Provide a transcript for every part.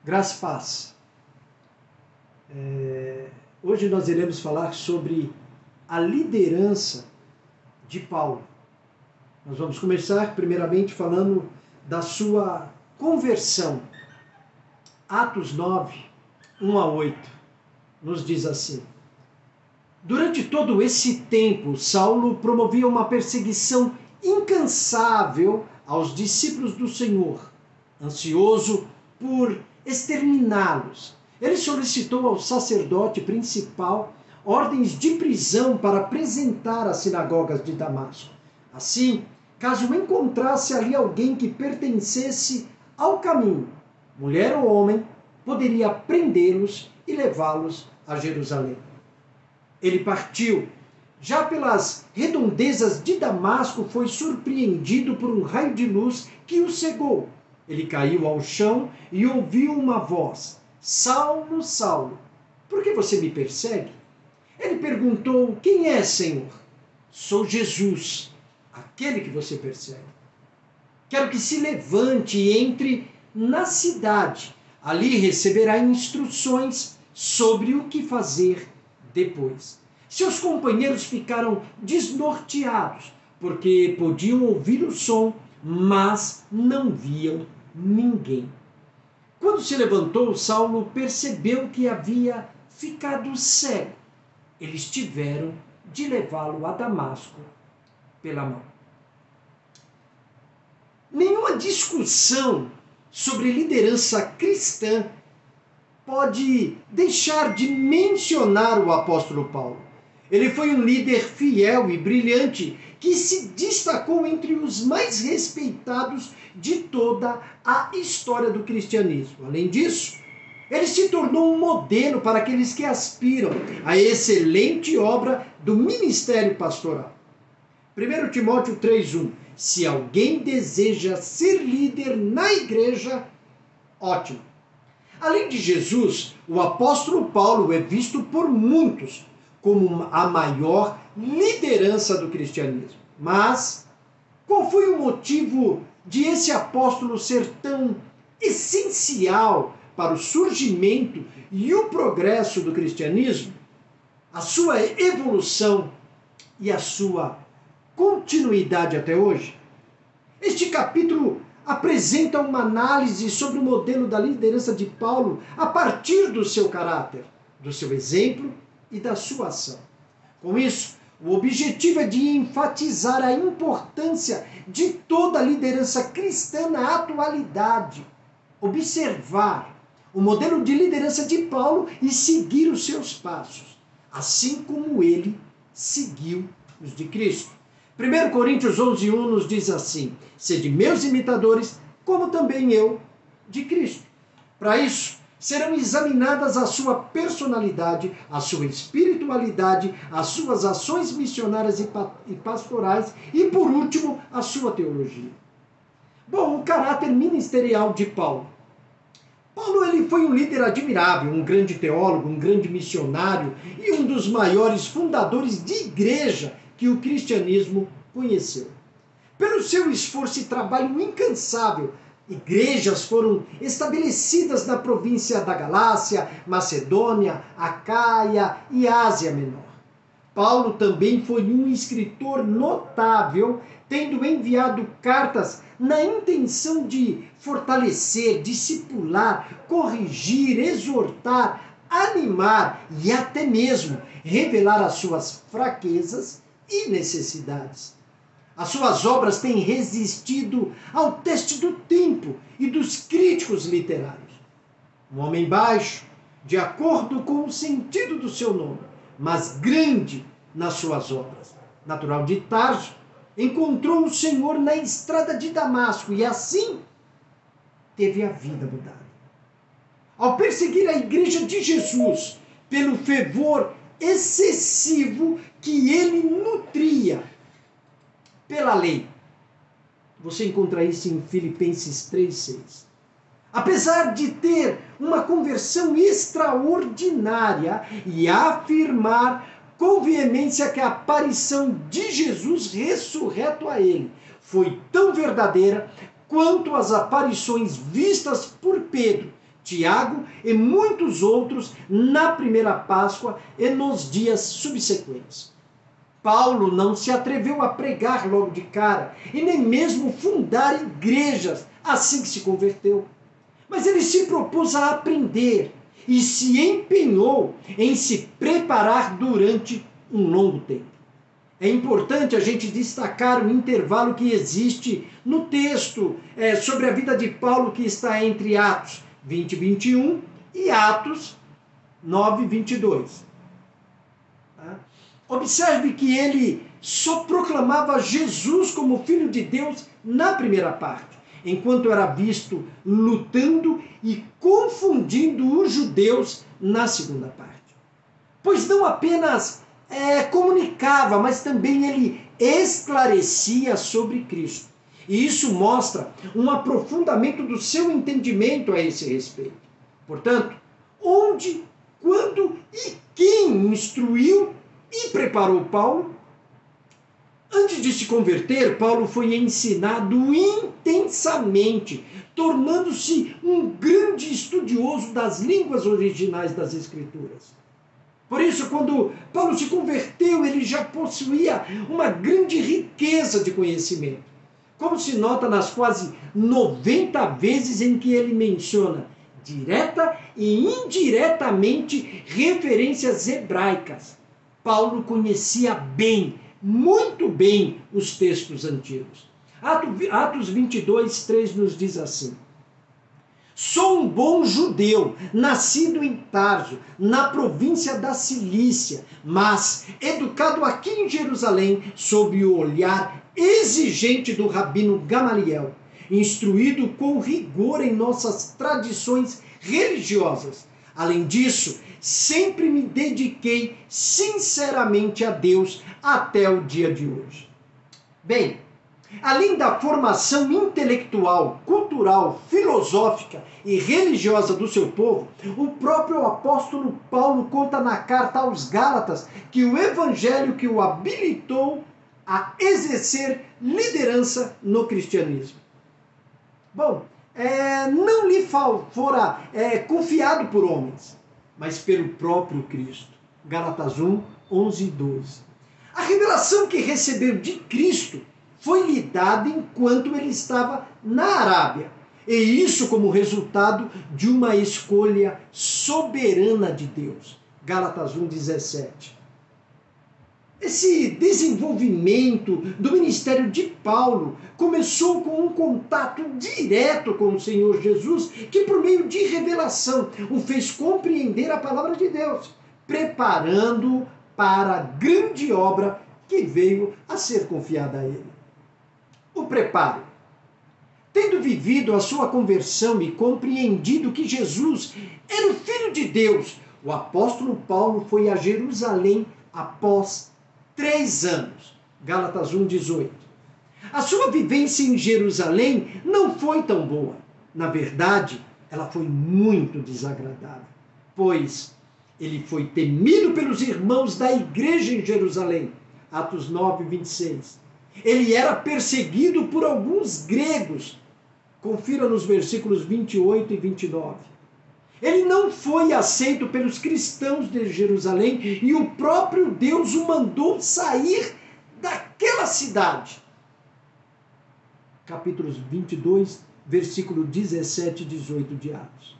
Graça e paz. Hoje nós iremos falar sobre a liderança de Paulo. Nós vamos começar primeiramente falando da sua conversão. Atos 9, 1 a 8, nos diz assim: Durante todo esse tempo, Saulo promovia uma perseguição incansável aos discípulos do Senhor, ansioso por exterminá-los. Ele solicitou ao sacerdote principal ordens de prisão para apresentar às sinagogas de Damasco. Assim, caso encontrasse ali alguém que pertencesse ao caminho, mulher ou homem, poderia prendê-los e levá-los a Jerusalém. Ele partiu. Já pelas redondezas de Damasco, foi surpreendido por um raio de luz que o cegou. Ele caiu ao chão e ouviu uma voz: Saulo, Saulo, por que você me persegue? Ele perguntou: Quem é, Senhor? Sou Jesus, aquele que você persegue. Quero que se levante e entre na cidade. Ali receberá instruções sobre o que fazer depois. Seus companheiros ficaram desnorteados, porque podiam ouvir o som, mas não viam ninguém. Quando se levantou, Saulo percebeu que havia ficado cego. Eles tiveram de levá-lo a Damasco pela mão. Nenhuma discussão sobre liderança cristã pode deixar de mencionar o apóstolo Paulo. Ele foi um líder fiel e brilhante que se destacou entre os mais respeitados de toda a história do cristianismo. Além disso, ele se tornou um modelo para aqueles que aspiram à excelente obra do ministério pastoral. 1 Timóteo 3:1. Se alguém deseja ser líder na igreja, ótimo. Além de Jesus, o apóstolo Paulo é visto por muitos como a maior liderança do cristianismo. Mas qual foi o motivo de esse apóstolo ser tão essencial para o surgimento e o progresso do cristianismo? A sua evolução e a sua continuidade até hoje? Este capítulo apresenta uma análise sobre o modelo da liderança de Paulo a partir do seu caráter, do seu exemplo e da sua ação. Com isso, o objetivo é de enfatizar a importância de toda a liderança cristã na atualidade, observar o modelo de liderança de Paulo e seguir os seus passos, assim como ele seguiu os de Cristo. 1 Coríntios 11:1 nos diz assim: Sede meus imitadores, como também eu de Cristo. Para isso, serão examinadas a sua personalidade, a sua espiritualidade, as suas ações missionárias e pastorais e, por último, a sua teologia. Bom, o caráter ministerial de Paulo. Paulo ele foi um líder admirável, um grande teólogo, um grande missionário e um dos maiores fundadores de igreja que o cristianismo conheceu. Pelo seu esforço e trabalho incansável, igrejas foram estabelecidas na província da Galácia, Macedônia, Acaia e Ásia Menor. Paulo também foi um escritor notável, tendo enviado cartas na intenção de fortalecer, discipular, corrigir, exortar, animar e até mesmo revelar as suas fraquezas e necessidades. As suas obras têm resistido ao teste do tempo e dos críticos literários. Um homem baixo, de acordo com o sentido do seu nome, mas grande nas suas obras. Natural de Tarso, encontrou o Senhor na estrada de Damasco e assim teve a vida mudada. Ao perseguir a igreja de Jesus pelo fervor excessivo que ele nutria pela lei. Você encontra isso em Filipenses 3:6. Apesar de ter uma conversão extraordinária e afirmar com veemência que a aparição de Jesus ressurreto a ele foi tão verdadeira quanto as aparições vistas por Pedro Tiago e muitos outros na primeira Páscoa e nos dias subsequentes. Paulo não se atreveu a pregar logo de cara e nem mesmo fundar igrejas assim que se converteu. Mas ele se propôs a aprender e se empenhou em se preparar durante um longo tempo. É importante a gente destacar o intervalo que existe no texto sobre a vida de Paulo, que está entre Atos 20, 21 e Atos 9, 22. Observe que ele só proclamava Jesus como Filho de Deus na primeira parte, enquanto era visto lutando e confundindo os judeus na segunda parte. Pois não apenas comunicava, mas também ele esclarecia sobre Cristo. E isso mostra um aprofundamento do seu entendimento a esse respeito. Portanto, onde, quando e quem instruiu e preparou Paulo? Antes de se converter, Paulo foi ensinado intensamente, tornando-se um grande estudioso das línguas originais das Escrituras. Por isso, quando Paulo se converteu, ele já possuía uma grande riqueza de conhecimento, como se nota nas quase 90 vezes em que ele menciona, direta e indiretamente, referências hebraicas. Paulo conhecia bem, muito bem, os textos antigos. Atos 22, 3 nos diz assim: sou um bom judeu, nascido em Tarso, na província da Cilícia, mas educado aqui em Jerusalém, sob o olhar exigente do rabino Gamaliel, instruído com rigor em nossas tradições religiosas. Além disso, sempre me dediquei sinceramente a Deus até o dia de hoje. Bem, além da formação intelectual, cultural, filosófica e religiosa do seu povo, o próprio apóstolo Paulo conta na carta aos Gálatas que o evangelho que o habilitou a exercer liderança no cristianismo. Bom, não lhe fora confiado por homens, mas pelo próprio Cristo. Gálatas 1, 11 e 12. A revelação que recebeu de Cristo foi-lhe dada enquanto ele estava na Arábia, e isso como resultado de uma escolha soberana de Deus. Gálatas 1, 17. Esse desenvolvimento do ministério de Paulo começou com um contato direto com o Senhor Jesus, que por meio de revelação o fez compreender a palavra de Deus, preparando-o para a grande obra que veio a ser confiada a ele. O preparo. Tendo vivido a sua conversão e compreendido que Jesus era o Filho de Deus, o apóstolo Paulo foi a Jerusalém após 3 anos. Gálatas 1, 18. A sua vivência em Jerusalém não foi tão boa. Na verdade, ela foi muito desagradável, pois ele foi temido pelos irmãos da igreja em Jerusalém. Atos 9, 26. Ele era perseguido por alguns gregos. Confira nos versículos 28 e 29. Ele não foi aceito pelos cristãos de Jerusalém e o próprio Deus o mandou sair daquela cidade. Capítulos 22, versículo 17 e 18 de Atos.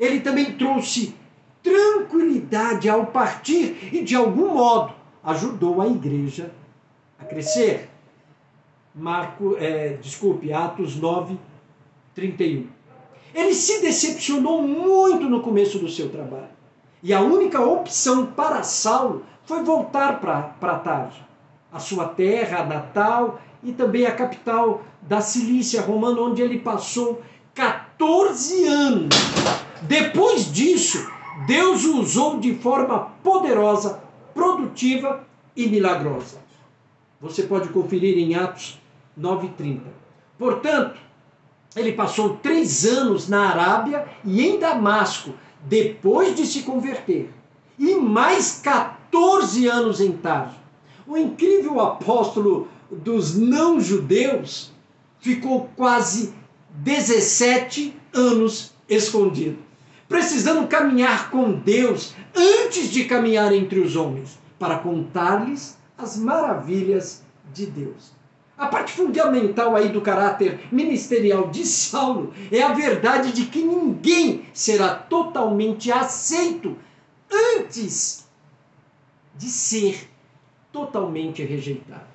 Ele também trouxe tranquilidade ao partir e, de algum modo, ajudou a igreja a crescer. Atos 9, 31. Ele se decepcionou muito no começo do seu trabalho. E a única opção para Saulo foi voltar para Tarso, a sua terra natal e também a capital da Cilícia romana, onde ele passou 14 anos. Depois disso, Deus o usou de forma poderosa, produtiva e milagrosa. Você pode conferir em Atos 9:30. Portanto, ele passou 3 anos na Arábia e em Damasco, depois de se converter, e mais 14 anos em Tarso. O incrível apóstolo dos não-judeus ficou quase 17 anos escondido. precisando caminhar com Deus antes de caminhar entre os homens, para contar-lhes as maravilhas de Deus. A parte fundamental aí do caráter ministerial de Saulo é a verdade de que ninguém será totalmente aceito antes de ser totalmente rejeitado.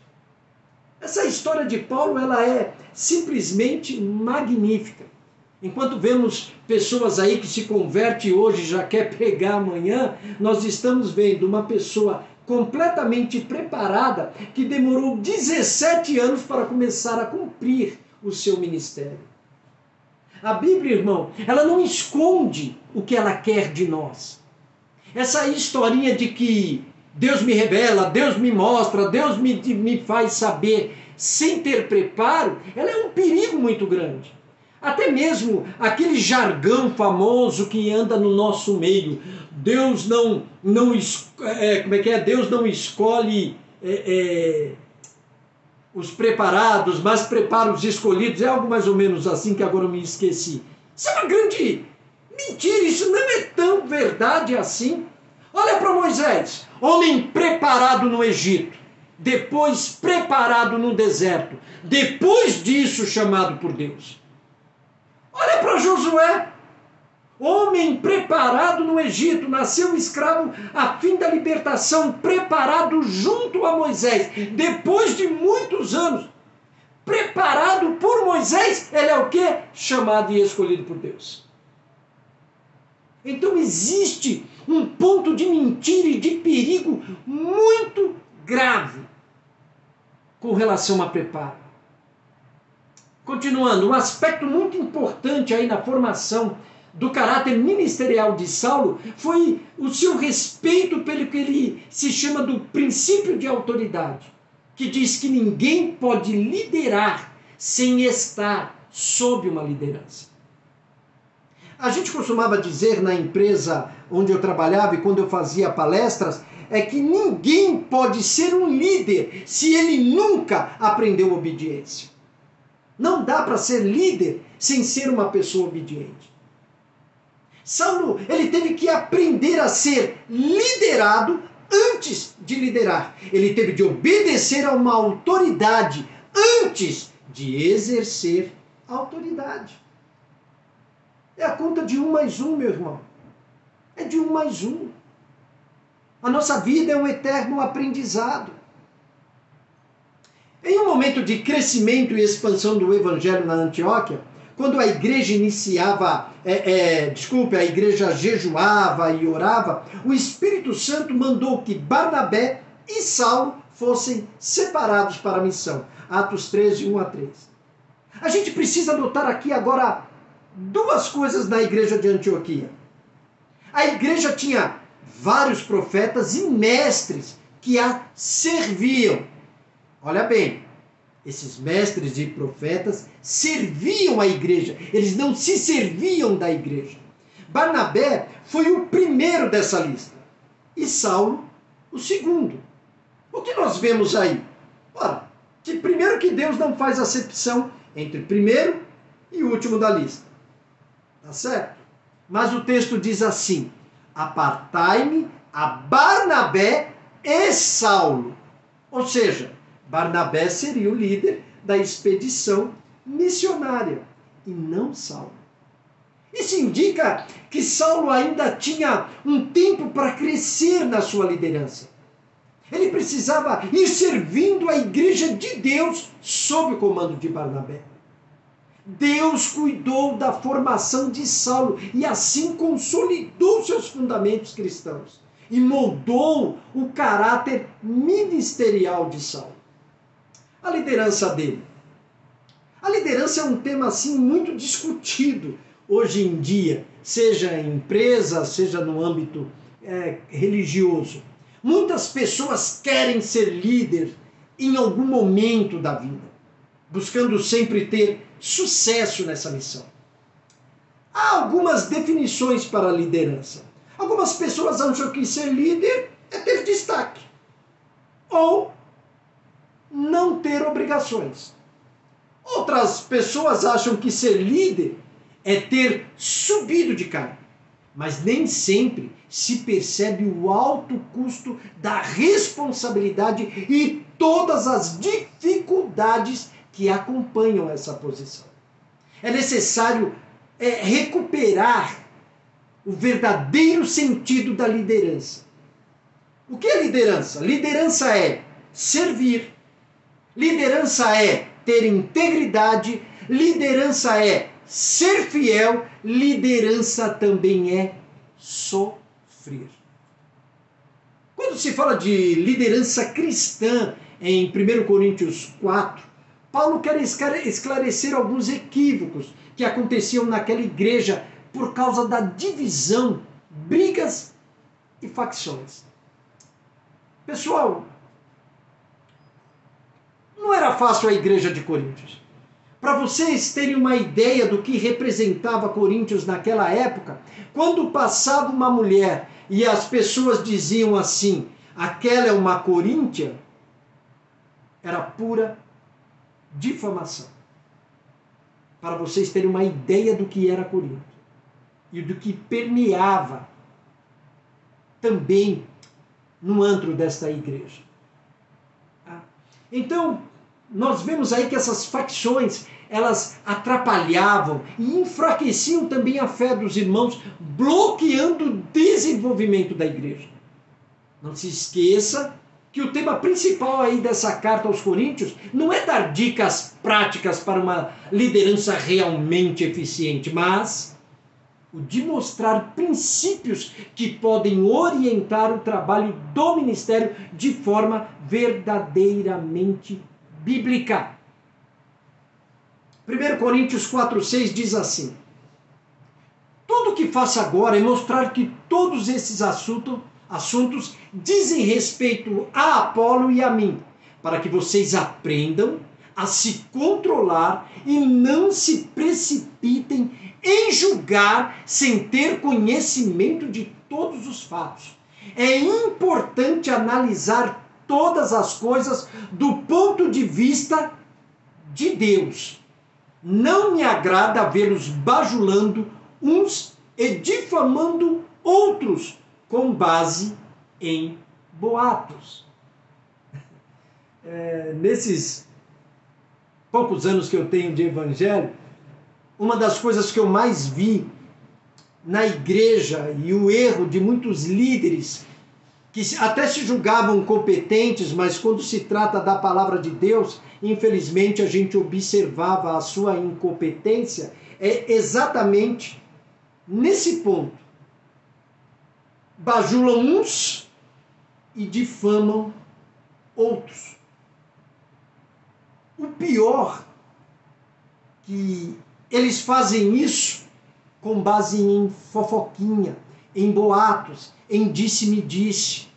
Essa história de Paulo, ela é simplesmente magnífica. Enquanto vemos pessoas aí que se converte hoje e já quer pregar amanhã, nós estamos vendo uma pessoa completamente preparada que demorou 17 anos para começar a cumprir o seu ministério. A Bíblia, irmão, ela não esconde o que ela quer de nós. Essa historinha de que Deus me revela, Deus me mostra, Deus me faz saber, sem ter preparo, ela é um perigo muito grande. Até mesmo aquele jargão famoso que anda no nosso meio, Deus Deus não escolhe os preparados, mas prepara os escolhidos. É algo mais ou menos assim, que agora eu me esqueci. Isso é uma grande mentira, isso não é tão verdade assim. Olha para Moisés, homem preparado no Egito, depois preparado no deserto, depois disso chamado por Deus. Olha para Josué, homem preparado no Egito, nasceu escravo a fim da libertação, preparado junto a Moisés, depois de muitos anos, preparado por Moisés, ele é o quê? Chamado e escolhido por Deus. Então existe um ponto de mentira e de perigo muito grave com relação a preparo. Continuando, um aspecto muito importante aí na formação do caráter ministerial de Saulo foi o seu respeito pelo que ele se chama do princípio de autoridade, que diz que ninguém pode liderar sem estar sob uma liderança. A gente costumava dizer na empresa onde eu trabalhava e quando eu fazia palestras, é que ninguém pode ser um líder se ele nunca aprendeu obediência. Não dá para ser líder sem ser uma pessoa obediente. Saulo, ele teve que aprender a ser liderado antes de liderar. Ele teve de obedecer a uma autoridade antes de exercer a autoridade. É a conta de 1 mais 1, meu irmão. É de 1 mais 1. A nossa vida é um eterno aprendizado. Em um momento de crescimento e expansão do evangelho na Antioquia, quando a igreja a igreja jejuava e orava, o Espírito Santo mandou que Barnabé e Saulo fossem separados para a missão. Atos 13, 1 a 3. A gente precisa notar aqui agora duas coisas na igreja de Antioquia. A igreja tinha vários profetas e mestres que a serviam. Olha bem, esses mestres e profetas serviam a igreja, eles não se serviam da igreja. Barnabé foi o primeiro dessa lista e Saulo o segundo. O que nós vemos aí? Ora, primeiro que Deus não faz acepção entre o primeiro e o último da lista. Tá certo? Mas o texto diz assim: apartai-me a Barnabé e Saulo. Ou seja, Barnabé seria o líder da expedição missionária e não Saulo. Isso indica que Saulo ainda tinha um tempo para crescer na sua liderança. Ele precisava ir servindo a igreja de Deus sob o comando de Barnabé. Deus cuidou da formação de Saulo e assim consolidou seus fundamentos cristãos e moldou o caráter ministerial de Saulo. A liderança dele. A liderança é um tema assim muito discutido hoje em dia, seja em empresa, seja no âmbito religioso. Muitas pessoas querem ser líder em algum momento da vida, buscando sempre ter sucesso nessa missão. Há algumas definições para a liderança. Algumas pessoas acham que ser líder é ter destaque ou não ter obrigações. Outras pessoas acham que ser líder é ter subido de cargo. mas nem sempre se percebe o alto custo da responsabilidade e todas as dificuldades que acompanham essa posição. É necessário recuperar o verdadeiro sentido da liderança. O que é liderança? Liderança é servir, liderança é ter integridade, liderança é ser fiel, liderança também é sofrer. Quando se fala de liderança cristã em 1 Coríntios 4, Paulo quer esclarecer alguns equívocos que aconteciam naquela igreja por causa da divisão, brigas e facções. Pessoal, não era fácil a igreja de Coríntios. Para vocês terem uma ideia do que representava Coríntios naquela época, quando passava uma mulher e as pessoas diziam assim, aquela é uma coríntia, era pura difamação. Para vocês terem uma ideia do que era Corinto e do que permeava também no antro desta igreja. Então, nós vemos aí que essas facções, elas atrapalhavam e enfraqueciam também a fé dos irmãos, bloqueando o desenvolvimento da igreja. Não se esqueça que o tema principal aí dessa carta aos Coríntios não é dar dicas práticas para uma liderança realmente eficiente, mas o de mostrar princípios que podem orientar o trabalho do ministério de forma verdadeiramente bíblica. 1 Coríntios 4,6 diz assim: tudo o que faço agora é mostrar que todos esses assuntos dizem respeito a Apolo e a mim, para que vocês aprendam a se controlar e não se precipitem em julgar sem ter conhecimento de todos os fatos. É importante analisar todas as coisas do ponto de vista de Deus. Não me agrada vê-los bajulando uns e difamando outros com base em boatos. Nesses poucos anos que eu tenho de evangelho, uma das coisas que eu mais vi na igreja e o erro de muitos líderes que até se julgavam competentes, mas quando se trata da palavra de Deus, infelizmente a gente observava a sua incompetência, é exatamente nesse ponto. Bajulam uns e difamam outros. O pior que eles fazem isso com base em fofoquinha, em boatos, em disse-me-disse.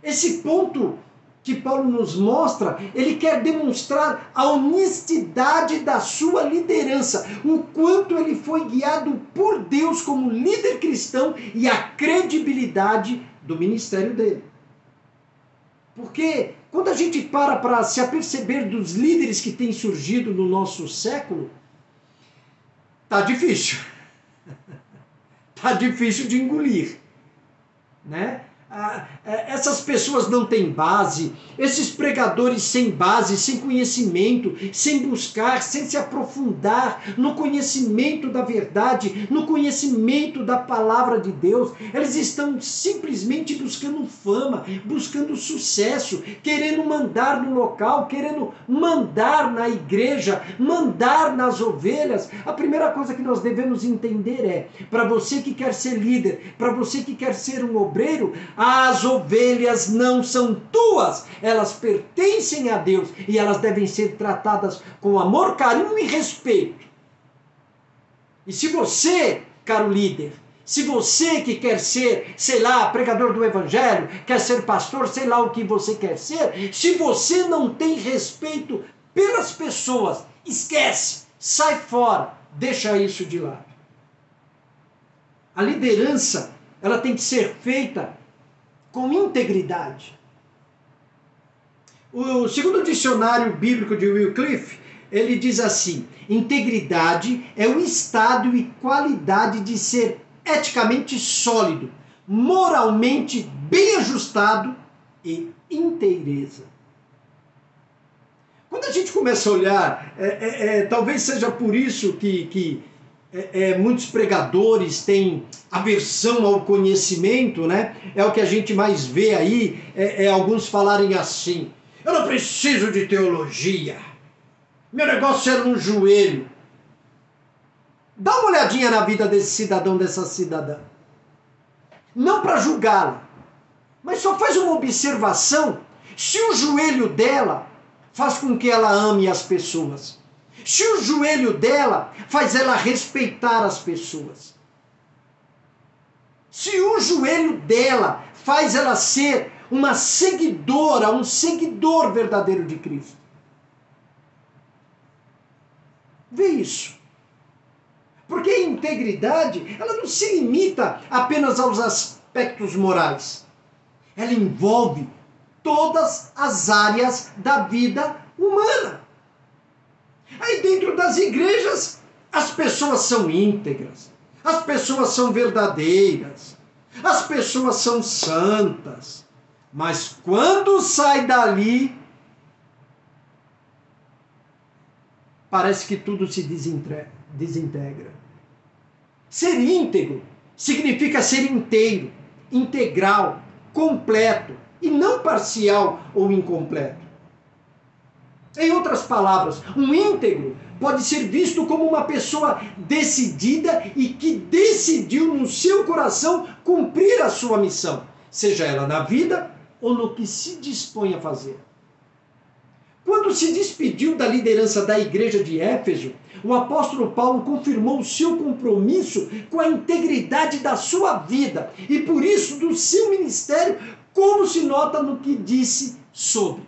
Esse ponto que Paulo nos mostra, ele quer demonstrar a honestidade da sua liderança, o quanto ele foi guiado por Deus como líder cristão e a credibilidade do ministério dele. Porque quando a gente para se aperceber dos líderes que têm surgido no nosso século, tá difícil. Tá difícil de engolir, né? Essas pessoas não têm base, esses pregadores sem base, sem conhecimento, sem buscar, sem se aprofundar no conhecimento da verdade, no conhecimento da palavra de Deus, eles estão simplesmente buscando fama, buscando sucesso, querendo mandar no local, querendo mandar na igreja, mandar nas ovelhas. A primeira coisa que nós devemos entender é, para você que quer ser líder, para você que quer ser um obreiro, as ovelhas não são tuas, elas pertencem a Deus e elas devem ser tratadas com amor, carinho e respeito. E se você, caro líder, se você que quer ser, sei lá, pregador do evangelho, quer ser pastor, sei lá o que você quer ser, se você não tem respeito pelas pessoas, esquece, sai fora, deixa isso de lado. A liderança, ela tem que ser feita com integridade. O segundo dicionário bíblico de Wycliffe, ele diz assim: integridade é o estado e qualidade de ser eticamente sólido, moralmente bem ajustado e inteireza. Quando a gente começa a olhar, talvez seja por isso que muitos pregadores têm aversão ao conhecimento, né? É o que a gente mais vê aí, alguns falarem assim: eu não preciso de teologia, meu negócio é no joelho. Dá uma olhadinha na vida desse cidadão, dessa cidadã. Não para julgá-la, mas só faz uma observação se o joelho dela faz com que ela ame as pessoas. Se o joelho dela faz ela respeitar as pessoas. Se o joelho dela faz ela ser uma seguidora, um seguidor verdadeiro de Cristo. Vê isso. Porque a integridade, ela não se limita apenas aos aspectos morais. Ela envolve todas as áreas da vida humana. Aí dentro das igrejas, as pessoas são íntegras, as pessoas são verdadeiras, as pessoas são santas. Mas quando sai dali, parece que tudo se desintegra. Ser íntegro significa ser inteiro, integral, completo e não parcial ou incompleto. Em outras palavras, um íntegro pode ser visto como uma pessoa decidida e que decidiu no seu coração cumprir a sua missão, seja ela na vida ou no que se dispõe a fazer. Quando se despediu da liderança da igreja de Éfeso, o apóstolo Paulo confirmou o seu compromisso com a integridade da sua vida e, por isso, do seu ministério, como se nota no que disse sobre.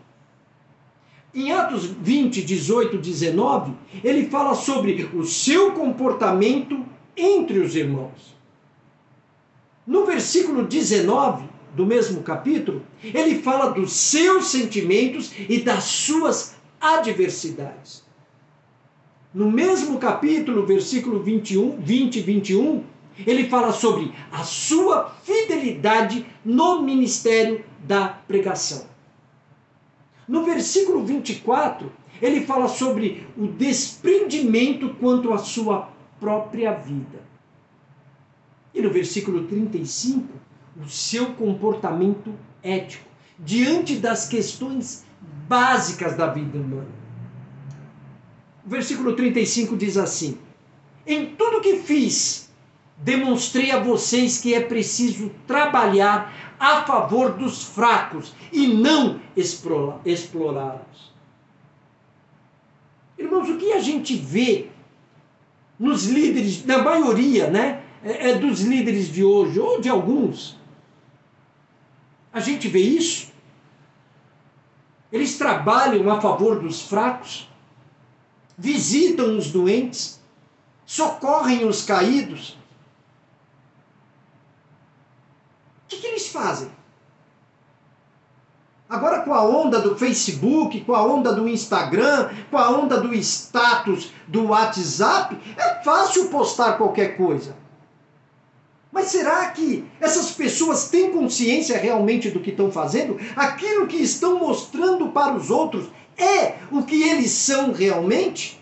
Em Atos 20, 18, 19, ele fala sobre o seu comportamento entre os irmãos. No versículo 19 do mesmo capítulo, ele fala dos seus sentimentos e das suas adversidades. No mesmo capítulo, versículo 20 e 21, ele fala sobre a sua fidelidade no ministério da pregação. No versículo 24, ele fala sobre o desprendimento quanto à sua própria vida. E no versículo 35, o seu comportamento ético diante das questões básicas da vida humana. O versículo 35 diz assim: em tudo que fiz, demonstrei a vocês que é preciso trabalhar a favor dos fracos e não explorá-los. Irmãos, o que a gente vê nos líderes, na maioria, né, dos líderes de hoje, ou de alguns, a gente vê isso. Eles trabalham a favor dos fracos, visitam os doentes, socorrem os caídos. O que eles fazem? Agora, com a onda do Facebook, com a onda do Instagram, com a onda do status do WhatsApp, é fácil postar qualquer coisa. Mas será que essas pessoas têm consciência realmente do que estão fazendo? Aquilo que estão mostrando para os outros é o que eles são realmente?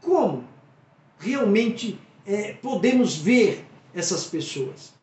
Como realmente podemos ver essas pessoas?